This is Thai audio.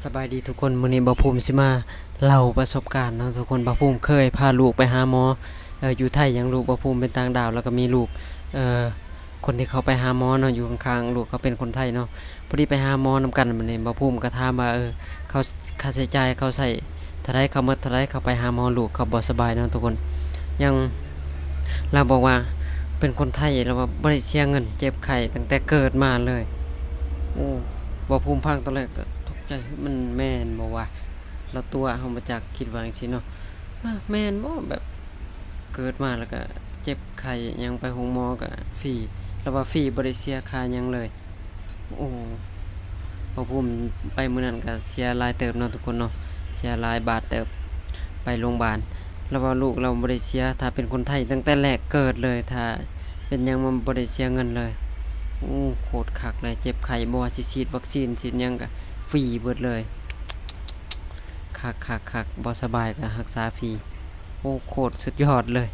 สบายดีทุกคนมื้อนี้บ่ภูมิสิมาเล่าประสบการณ์เนาะทุกคนบ่ภูมิเคยพาลูกไปหาหมออยู่ไทยหยังลูกบ่ภูมิเป็นต่างดาวแล้วก็มีลูกเอ่อคนที่เขาไปหาหมอเนาะอยู่ข้างๆลูกเขาเป็นคนไทยเนาะพอดีไปหาหมอนำกันมื้อนี้บ่ภูมิก็ถามว่าเขาค่าใช้จ่ายเขาใช้เท่าใดเขาหมดเท่าใดเขาไปหาหมอลูกเขาบ่สบายเนาะทุกคนยังเราบอกว่าเป็นคนไทยแล้วว่าบ่ได้เสียเงินเจ็บไข้ตั้งแต่เกิดมาเลยโอ้บ่ภูมิฟังตอนแรกก็ตกใจมันแม่นบ่วะเราตัวเฮามาจากคิดว่าจังซี่เนาะแม่นบ่แบบเกิดมาแล้วก็เจ็บไข้หยังไปโรงหมอก็ฟรีแล้วว่าฟรีบ่ได้เสียค่าหยังเลยโอ้พอผมไปมื้อนั้นก็เสียหลายเติบเนาะทุกคนเนาะเสียหลายบาทเติบไปโรงบาลแล้วว่าลูกเราบ่ได้เสียถ้าเป็นคนไทยตั้งแต่แรกเกิดเลยถ้าเป็นหยังมันบ่ได้เสียเงินเลยโอ้โคตรคักเลยเจ็บไข้บ่ว่าสิฉีดวัคซีนฉีดหยังก็ฟรีเบิดเลยคักๆๆบ่สบายก็รักษาฟรีโอ้โคตรสุดยอดเลย